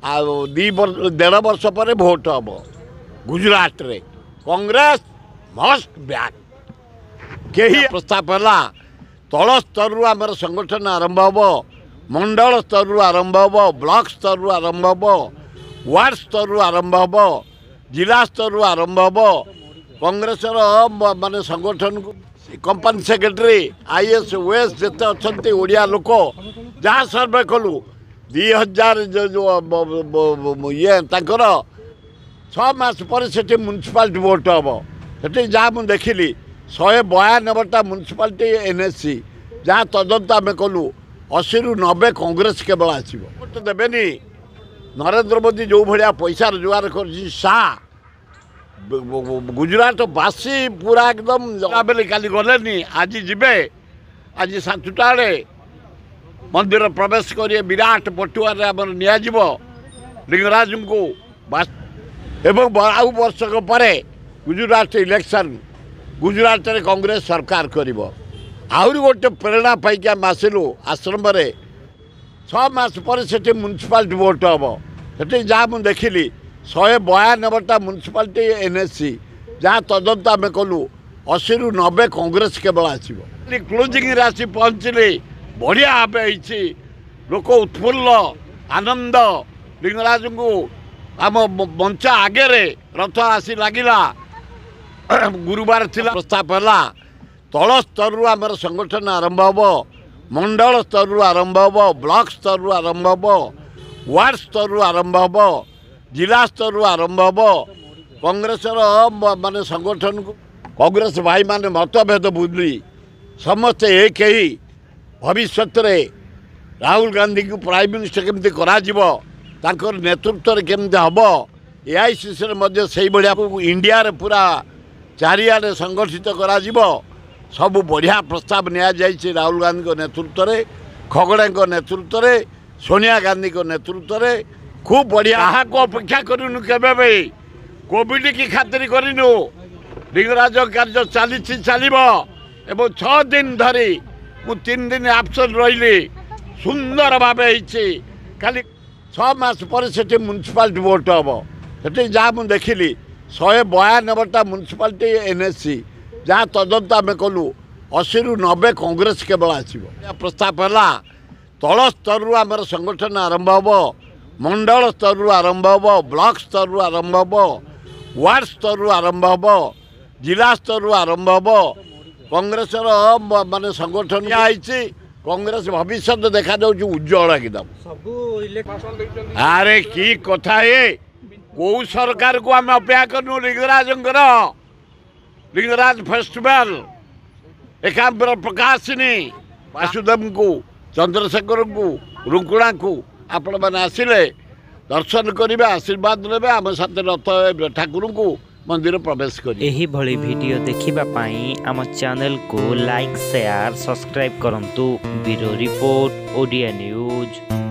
देढ़ वर्ष पर भोट हम गुजरात रे कांग्रेस मस्ट बैक कही प्रस्ताव है तल स्तर आमर संगठन आरंभ हम मंडल स्तर आरंभ हम ब्लॉक स्तर आरंभ हम वार्ड स्तर आरंभ हम जिला स्तर आरंभ हम कांग्रेस माने संगठन को कंपनी सेक्रेटरी आईएएस ओएस जिते अच्छा ओडिया लोक जहाँ सर्वे कलु 2000 जो ये तर 6 मास पर से म्यूनिसिपालिटी भोट हम से जहाँ मुझे देखिली 192टा म्यूनिसिपालिटी एनएससी जहाँ तदंत आम कलु 80 ରୁ 90 कांग्रेस केवल आसो भोट देवेनि नरेंद्र मोदी जो भाया पैसा रोजगार कर गुजरात बासी पूरा एकदम बेले काली गले आज जीवे आज 7टा मंदिर प्रवेश करेंगे विराट पटुआ निजी लिंगराज को आउ वर्षक पर गुजरात इलेक्शन गुजरात रे कांग्रेस सरकार करिवो आहुरी गोटे प्रेरणा पाई आम आसिलु आश्रम 6 मास पर से म्यूनिसिपालिटी भोट हम से जहाँ मुझे देखिली 192टा म्यूनिसिपालिटी एनएससी जहाँ तदंत आम कलु 80 ରୁ 90 कांग्रेस केवल आसो क्लोजिंग राशि पहुँचली बढ़िया भाव लोक उत्फुल्ल आनंद लिंगराज को आम मंचा आगे रथ आसी लगिला गुरुवार थिला प्रस्ताव है तल स्तर आमर संगठन आरंभ हम मंडल स्तर आरंभ हम ब्लॉक स्तर आरंभ हम वार्ड स्तर आरंभ हम जिला स्तर आरंभ हम कांग्रेस माने संगठन को कांग्रेस भाई माने मतभेद बुझी समस्ते एक ही भविष्य राहुल गांधी को प्राइम मिनिस्टर केमती कर नेतृत्व केमती हम एआईसीसी से भाया इंडिया रे पूरा चारिआडे संगठित करा सब बढ़िया प्रस्ताव नि राहुल गांधी को नेतृत्व में खगड़े नेतृत्व में सोनिया गांधी को नेतृत्व में खूब बढ़िया यहाँ को अपेक्षा करूँ केवे भाई कोविड की खातिर करूँ लिंगराज कार्य चलो एवं 6 दिन धरी मु 3 दिन आबसेंट रही सुंदर भाव खाली 6 मास पर से म्यूनिसिपालिटी भोट हम से जहाँ मुझे देखिली 192टा म्यूनिसिपालिटी एनएससी जहाँ तदंत आम कलु 80 ରୁ 90 कांग्रेस केवल आसो प्रस्ताव है तल स्तर आमर संगठन आरंभ हम मंडल स्तर आरंभ हम ब्लॉक स्तर आरंभ हम वार्ड स्तर आरंभ हम जिला स्तर आरंभ हम कांग्रेस माने संगठन कांग्रेस भविष्य देखा उज्ज्वल एकदम अरे की कथा है कौ सरकार को आम अपेक्षा करूँ लिंगराज फेस्टिवल एकाम्बर प्रकाशिनी वासुदेव को चंद्रशेखर को रुकुणा को आपण मैंने आसिले दर्शन करेंगे आशीर्वाद ने आम साथ रथ ठाकुर को मंदिर प्रवेश कर एही भली वीडियो देखिबा पाई आम चैनल को लाइक शेयर सब्सक्राइब करंतु ब्यूरो रिपोर्ट ओडिया न्यूज।